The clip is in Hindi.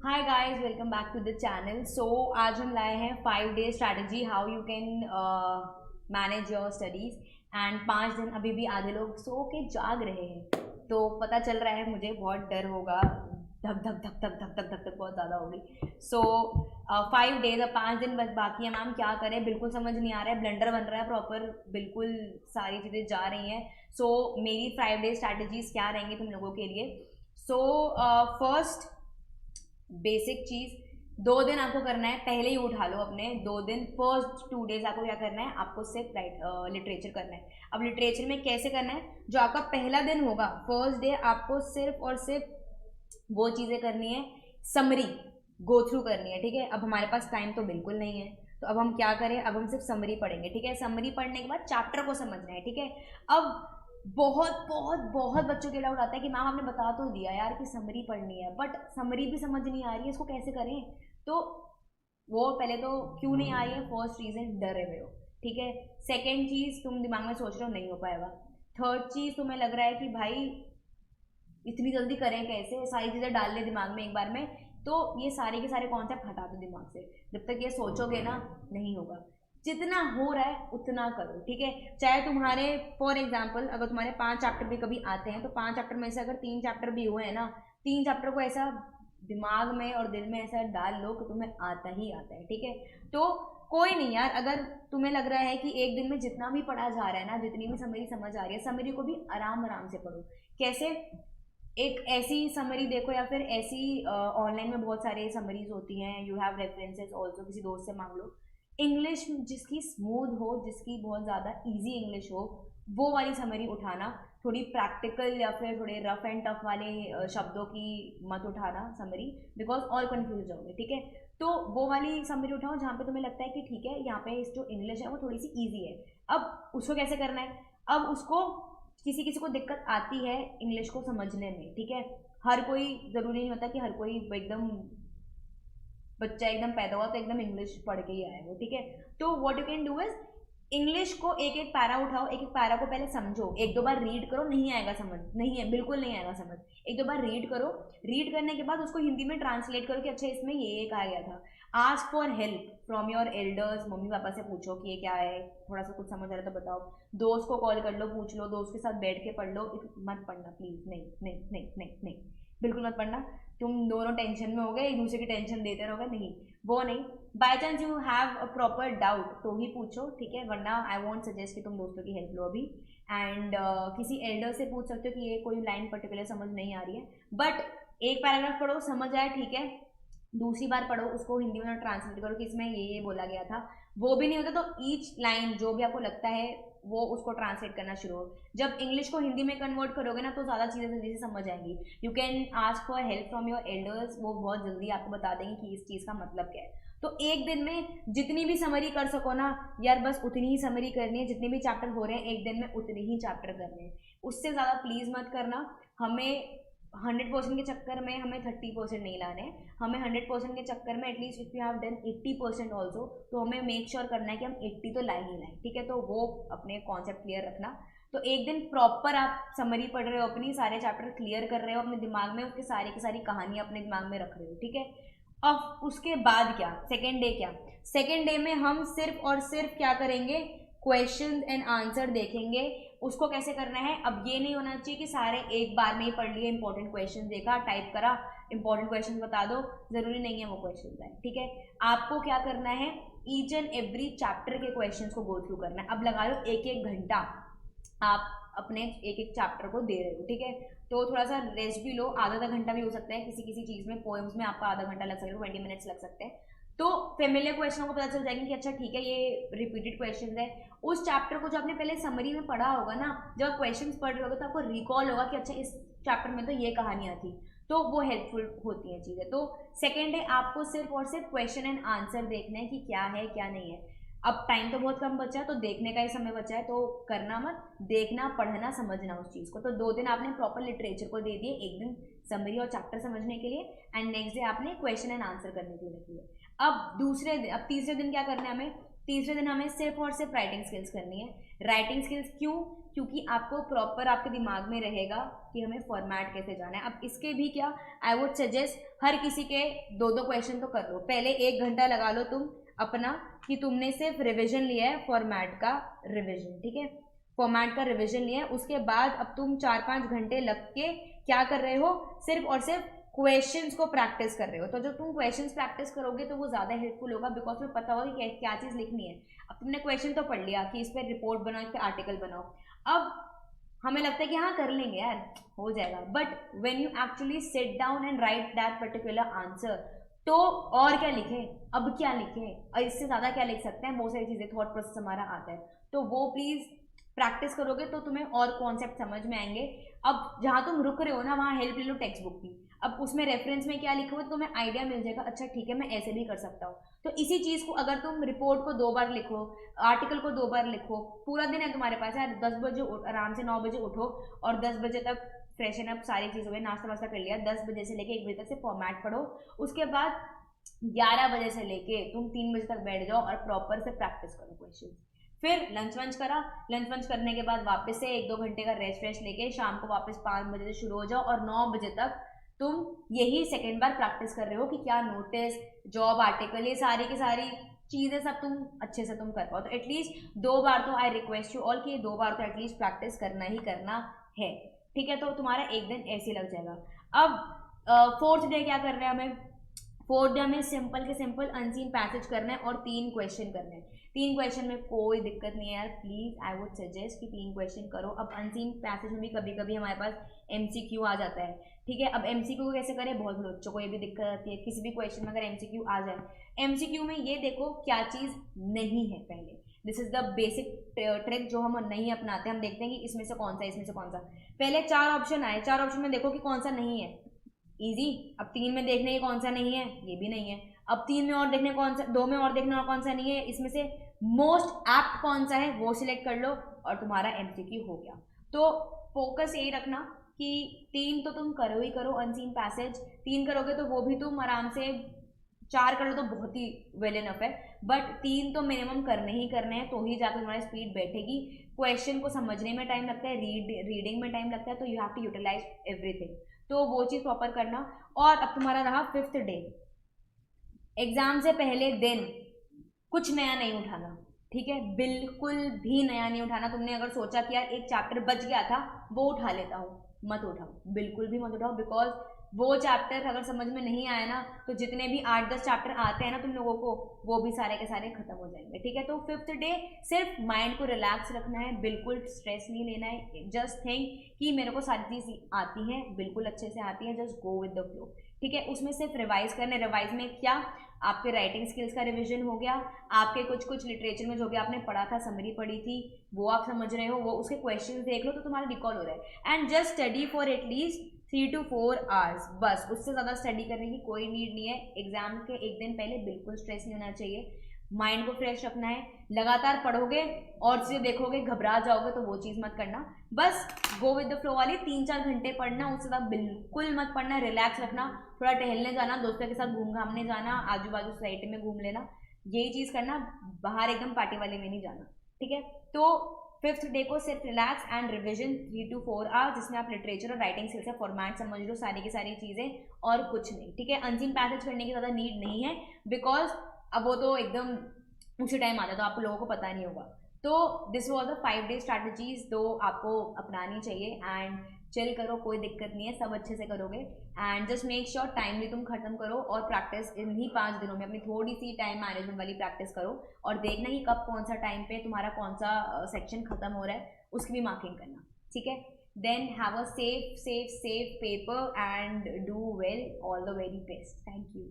Hi guys, welcome back to the channel. So आज हम लाए हैं 5 day strategy how you can manage your studies. And 5 दिन अभी भी आधे लोग सो के जाग रहे हैं, तो पता चल रहा है मुझे बहुत डर होगा, धक धक धक धक धक धक धक धक बहुत ज़्यादा होगी। सो 5 डेज, अब 5 दिन बस बाकी है। मैम क्या करें, बिल्कुल समझ नहीं आ रहा है, ब्लंडर बन रहा है प्रॉपर, बिल्कुल सारी चीज़ें जा रही हैं। सो मेरी 5 डे स्ट्रैटेजीज क्या रहेंगी तुम लोगों के लिए। सो फर्स्ट बेसिक चीज़, 2 दिन आपको करना है, पहले ही उठा लो अपने 2 दिन। फर्स्ट 2 डेज आपको क्या करना है, आपको सिर्फ लिटरेचर करना है। अब लिटरेचर में कैसे करना है, जो आपका पहला दिन होगा फर्स्ट डे, आपको सिर्फ और सिर्फ वो चीज़ें करनी है, समरी गो थ्रू करनी है। ठीक है, अब हमारे पास टाइम तो बिल्कुल नहीं है, तो अब हम क्या करें, अब हम सिर्फ समरी पढ़ेंगे। ठीक है, समरी पढ़ने के बाद चैप्टर को समझना है। ठीक है, अब बहुत बहुत बहुत बच्चों के डाउट आता है कि मैम आपने बता तो दिया यार कि समरी पढ़नी है, बट समरी भी समझ नहीं आ रही है, इसको कैसे करें। तो वो पहले तो क्यों नहीं आ रही है, फर्स्ट रीजन डरे हुए हो। ठीक है, सेकेंड चीज़, तुम दिमाग में सोच रहे हो नहीं हो पाएगा। थर्ड चीज़, तुम्हें लग रहा है कि भाई इतनी जल्दी करें कैसे, सारी चीज़ें डाल ले दिमाग में एक बार में। तो ये सारे के सारे कॉन्सेप्ट हटा दो दिमाग से, जब तक ये सोचोगे ना नहीं होगा। जितना हो रहा है उतना करो। ठीक है, चाहे तुम्हारे फॉर एग्जाम्पल अगर तुम्हारे 5 चैप्टर भी कभी आते हैं, तो 5 चैप्टर में से अगर 3 चैप्टर भी हुए हैं ना, 3 चैप्टर को ऐसा दिमाग में और दिल में ऐसा डाल लो कि तुम्हें आता ही आता है। ठीक है, तो कोई नहीं यार, अगर तुम्हें लग रहा है कि एक दिन में जितना भी पढ़ा जा रहा है ना, जितनी भी समरी समझ आ रही है, समरी को भी आराम आराम से पढ़ो। कैसे, एक ऐसी समरी देखो, या फिर ऐसी ऑनलाइन में बहुत सारे समरीज होती हैं, यू हैव रेफरेंसेस ऑल्सो, किसी दोस्त से मांग लो। इंग्लिश जिसकी स्मूथ हो, जिसकी बहुत ज़्यादा इजी इंग्लिश हो, वो वाली समरी उठाना। थोड़ी प्रैक्टिकल या फिर थोड़े रफ एंड टफ वाले शब्दों की मत उठाना समरी, बिकॉज और कंफ्यूज जाओगे। ठीक है, तो वो वाली समरी उठाओ जहाँ पे तुम्हें लगता है कि ठीक है, यहाँ पे इस जो इंग्लिश है वो थोड़ी सी ईजी है। अब उसको कैसे करना है, अब उसको किसी किसी को दिक्कत आती है इंग्लिश को समझने में। ठीक है, हर कोई, ज़रूरी नहीं होता कि हर कोई एकदम बच्चा एकदम पैदा हुआ तो एकदम इंग्लिश पढ़ के ही आया वो। ठीक है, तो what you can do is, English को एक एक पैरा उठाओ, एक एक पैरा को पहले समझो, एक दो बार रीड करो, नहीं आएगा समझ, नहीं है बिल्कुल नहीं आएगा समझ, एक दो बार रीड करो। रीड करने के बाद उसको हिंदी में ट्रांसलेट करो कि अच्छा इसमें ये कहा गया था। Ask for help from your elders, mummy papa से पूछो कि ये क्या है, थोड़ा सा कुछ समझ आ रहा है तो बताओ। दोस्त को कॉल कर लो, पूछ लो, दोस्त के साथ बैठ के पढ़ लो। मत पढ़ना प्लीज़, नहीं नहीं नहीं नहीं नहीं, बिल्कुल मत पढ़ना। तुम दोनों टेंशन में हो गए, एक दूसरे की टेंशन देते रहोगे, नहीं वो नहीं। By chance you have a proper doubt तो ही पूछो। ठीक है, वरना आई वॉन्ट सजेस्ट कि तुम दोस्तों की हेल्प लो अभी। एंड किसी एल्डर से पूछ सकते हो कि ये कोई लाइन पर्टिकुलर समझ नहीं आ रही है, बट एक पैराग्राफ पढ़ो, समझ आए ठीक है, दूसरी बार पढ़ो उसको हिंदी में ट्रांसलेट करो कि इसमें ये बोला गया था। वो भी नहीं होता तो ईच लाइन जो भी आपको लगता है वो उसको ट्रांसलेट करना शुरू हो। जब इंग्लिश को हिंदी में कन्वर्ट करोगे ना, तो ज़्यादा चीज़ें जल्दी से समझ आएंगी। You can ask for help from your elders, वो बहुत जल्दी आपको बता देंगे कि इस चीज़ का मतलब क्या है। तो एक दिन में जितनी भी समरी कर सको ना यार, बस उतनी ही समरी करनी है। जितने भी चैप्टर हो रहे हैं एक दिन में उतने ही चैप्टर करने हैं, उससे ज़्यादा प्लीज़ मत करना। हमें 100% के चक्कर में हमें 30% नहीं लाने हैं, हमें 100% के चक्कर में at least if you have done 80% also, तो हमें मेक श्योर करना है कि हम 80 तो लाए ही लाएं। ठीक है, तो वो अपने कॉन्सेप्ट क्लियर रखना। तो एक दिन प्रॉपर आप समरी पढ़ रहे हो, अपनी सारे चैप्टर क्लियर कर रहे हो अपने दिमाग में, उसके सारी की सारी कहानियाँ अपने दिमाग में रख रहे हो। ठीक है, अब उसके बाद क्या, सेकेंड डे क्या, सेकेंड डे में हम सिर्फ और सिर्फ क्या करेंगे, क्वेश्चन एंड आंसर देखेंगे। उसको कैसे करना है, अब ये नहीं होना चाहिए कि सारे एक बार में ही पढ़ लिए, इंपॉर्टेंट क्वेश्चन देखा, टाइप करा, इंपॉर्टेंट क्वेश्चन बता दो, जरूरी नहीं है वो क्वेश्चन है। ठीक है, आपको क्या करना है, ईच एंड एवरी चैप्टर के क्वेश्चंस को गो थ्रू करना है। अब लगा लो एक एक घंटा आप अपने एक एक चैप्टर को दे रहे हो। ठीक है, तो थोड़ा सा रेस्ट भी लो, आधा आधा घंटा भी हो सकता है, किसी किसी चीज़ में पोएम्स में आपका आधा घंटा लग सकता है, 20 मिनट्स लग सकते हैं। तो फेमिलियर क्वेश्चनों को पता चल जाएगा कि अच्छा ठीक है ये रिपीटेड क्वेश्चन है। उस चैप्टर को जो आपने पहले समरी में पढ़ा होगा ना, जब आप क्वेश्चन पढ़ रहे होगे तो आपको रिकॉल होगा कि अच्छा इस चैप्टर में तो ये कहानियाँ थी, तो वो हेल्पफुल होती हैं चीज़ें। तो सेकेंड है आपको सिर्फ और सिर्फ क्वेश्चन एंड आंसर देखना है कि क्या है क्या नहीं है। अब टाइम तो बहुत कम बचा है, तो देखने का ही समय बचा है, तो करना मत, देखना, पढ़ना, समझना उस चीज़ को। तो 2 दिन आपने प्रॉपर लिटरेचर को दे दिए, एक दिन समरी और चैप्टर समझने के लिए, एंड नेक्स्ट डे आपने क्वेश्चन एंड आंसर करने के लिए रख लिया। अब दूसरे दिन, अब तीसरे दिन क्या करना है हमें, तीसरे दिन हमें सिर्फ और सिर्फ राइटिंग स्किल्स करनी है। राइटिंग स्किल्स क्यों? क्योंकि आपको प्रॉपर आपके दिमाग में रहेगा कि हमें फॉर्मेट कैसे जाना है। अब इसके भी क्या, आई वुड सजेस्ट हर किसी के 2-2 क्वेश्चन तो कर लो। पहले 1 घंटा लगा लो तुम अपना कि तुमने सिर्फ रिविजन लिया है, फॉर्मेट का रिविजन, ठीक है, फॉर्मेट का रिविजन लिया है। उसके बाद अब तुम 4-5 घंटे लग के क्या कर रहे हो, सिर्फ और सिर्फ क्वेश्चंस को प्रैक्टिस कर रहे हो। तो जब तुम क्वेश्चंस प्रैक्टिस करोगे तो वो ज़्यादा हेल्पफुल होगा, बिकॉज तुम्हें पता होगा कि क्या चीज़ लिखनी है। अब तुमने क्वेश्चन तो पढ़ लिया कि इस पर रिपोर्ट बनाओ, इस पर आर्टिकल बनाओ, अब हमें लगता है कि हाँ कर लेंगे यार, हो जाएगा, but when you actually sit down and right that particular answer, तो और क्या लिखें, अब क्या लिखें, और इससे ज़्यादा क्या लिख सकते हैं, बहुत सारी चीज़ें, थॉट प्रोसेस हमारा आता है। तो वो प्लीज़ प्रैक्टिस करोगे तो तुम्हें और कॉन्सेप्ट समझ में आएंगे। अब जहाँ तुम रुक रहे हो ना, वहाँ हेल्प ले लो टेक्स्ट बुक की। अब उसमें रेफरेंस में क्या लिखा हुआ है तो तुम्हें आइडिया मिल जाएगा, अच्छा ठीक है मैं ऐसे भी कर सकता हूँ। तो इसी चीज़ को अगर तुम रिपोर्ट को 2 बार लिखो, आर्टिकल को 2 बार लिखो, पूरा दिन है तुम्हारे पास यार, 10 बजे आराम से 9 बजे उठो और 10 बजे तक फ्रेशन अप सारी चीज़ हो गई, नाश्ता वास्ता कर लिया, 10 बजे से लेके 1 बजे तक से फॉर्मेट पढ़ो, उसके बाद 11 बजे से लेके तुम 3 बजे तक बैठ जाओ और प्रॉपर से प्रैक्टिस करो क्वेश्चन। फिर लंच वंच करा, लंच वंच करने के बाद वापस से 1-2 घंटे का रेस्ट वेस्ट लेके शाम को वापस 5 बजे से शुरू हो जाओ और 9 बजे तक तुम यही सेकेंड बार प्रैक्टिस कर रहे हो कि क्या नोटिस, जॉब आर्टिकल, ये सारी की सारी चीज़ें सब तुम अच्छे से तुम कर पाओ। तो एटलीस्ट 2 बार तो आई रिक्वेस्ट यू ऑल कि 2 बार तो एटलीस्ट प्रैक्टिस करना ही करना है, ठीक है। तो तुम्हारा एक दिन ऐसे ही लग जाएगा। अब 4th डे क्या करना है हमें, 4th डे हमें सिंपल के सिंपल अनसीन पैसेज करना है और 3 क्वेश्चन करने हैं। 3 क्वेश्चन में कोई दिक्कत नहीं है यार, प्लीज़ आई वुड सजेस्ट कि 3 क्वेश्चन करो। अब अनसीन पैसेज में भी कभी कभी हमारे पास MCQ आ जाता है, ठीक है। अब MCQ को कैसे करें, बहुत बच्चों को ये भी दिक्कत आती है, किसी भी क्वेश्चन में अगर MCQ आ जाए, MCQ में ये देखो क्या चीज़ नहीं है पहले, this is the basic trick जो हम नहीं अपनाते। हम देखते हैं कि इसमें से कौन सा, इसमें से कौन सा। पहले 4 ऑप्शन आए, 4 ऑप्शन में देखो कि कौन सा नहीं है, इजी। अब 3 में देखने के कौन सा नहीं है, ये भी नहीं है। अब 3 में और देखने कौन सा, 2 में और देखने और कौन सा नहीं है, इसमें से मोस्ट एप्ट कौन सा है वो सिलेक्ट कर लो और तुम्हारा MCQ हो गया। तो फोकस यही रखना कि 3 तो तुम करो ही करो अनसीन पैसेज, 3 करोगे तो वो भी तुम आराम से, 4 करो तो बहुत ही वेल इनफ है, बट 3 तो मिनिमम करने ही करने हैं, तो ही जाकर तुम्हारी स्पीड बैठेगी। क्वेश्चन को समझने में टाइम लगता है, रीडिंग में टाइम लगता है, तो you have to utilise everything, तो वो चीज़ प्रॉपर करना। और अब तुम्हारा रहा 5th डे, एग्जाम से पहले दिन कुछ नया नहीं उठाना, ठीक है, बिल्कुल भी नया नहीं उठाना। तुमने अगर सोचा कि यार एक चैप्टर बच गया था वो उठा लेता हूँ, मत उठाओ, बिल्कुल भी मत उठाओ, बिकॉज वो चैप्टर अगर समझ में नहीं आया ना तो जितने भी 8-10 चैप्टर आते हैं ना तुम लोगों को, वो भी सारे के सारे खत्म हो जाएंगे, ठीक है। तो 5th डे सिर्फ माइंड को रिलैक्स रखना है, बिल्कुल स्ट्रेस नहीं लेना है, जस्ट थिंक कि मेरे को सारी चीज़ आती हैं, बिल्कुल अच्छे से आती हैं, just go with the flow, ठीक है। उसमें सिर्फ रिवाइज करने, रिवाइज में क्या, आपके राइटिंग स्किल्स का रिवीजन हो गया, आपके कुछ लिटरेचर में जो भी आपने पढ़ा था, समरी पढ़ी थी, वो आप समझ रहे हो, वो उसके क्वेश्चंस देख लो तो तुम्हारा रिकॉल हो रहा है। And just study for at least 3 to 4 hours, बस उससे ज़्यादा स्टडी करने की कोई नीड नहीं है। एग्जाम के एक दिन पहले बिल्कुल स्ट्रेस नहीं होना चाहिए, माइंड को फ्रेश रखना है। लगातार पढ़ोगे और चीज़ें देखोगे, घबरा जाओगे तो वो चीज़ मत करना, बस गो विद द फ्लो वाली 3-4 घंटे पढ़ना, उससे ज़्यादा बिल्कुल मत पढ़ना, रिलैक्स रखना, थोड़ा टहलने जाना, दोस्तों के साथ घूम घामने जाना, आजू बाजू सोसाइटी में घूम लेना, यही चीज़ करना, बाहर एकदम पार्टी वाले में नहीं जाना, ठीक है। तो 5th डे को सिर्फ relax and revision 3 to 4 hours, जिसमें आप लिटरेचर और राइटिंग स्किल्स का फॉर्मेट समझ लो, सारी की सारी चीज़ें और कुछ नहीं, ठीक है। अनसीन पैसेज करने की ज़्यादा नीड नहीं है, बिकॉज अब वो तो एकदम उसी टाइम आता है तो आप लोगों को पता नहीं होगा। तो this was the 5 day strategies तो आपको अपनानी चाहिए, एंड चिल करो, कोई दिक्कत नहीं है, सब अच्छे से करोगे। And just make sure timely तुम खत्म करो और प्रैक्टिस इन्हीं 5 दिनों में अपनी थोड़ी सी टाइम मैनेजमेंट वाली प्रैक्टिस करो और देखना कि कब कौन सा टाइम पे तुम्हारा कौन सा सेक्शन खत्म हो रहा है, उसकी भी मार्किंग करना, ठीक है। Then have a safe paper and do well, all the very best, thank you.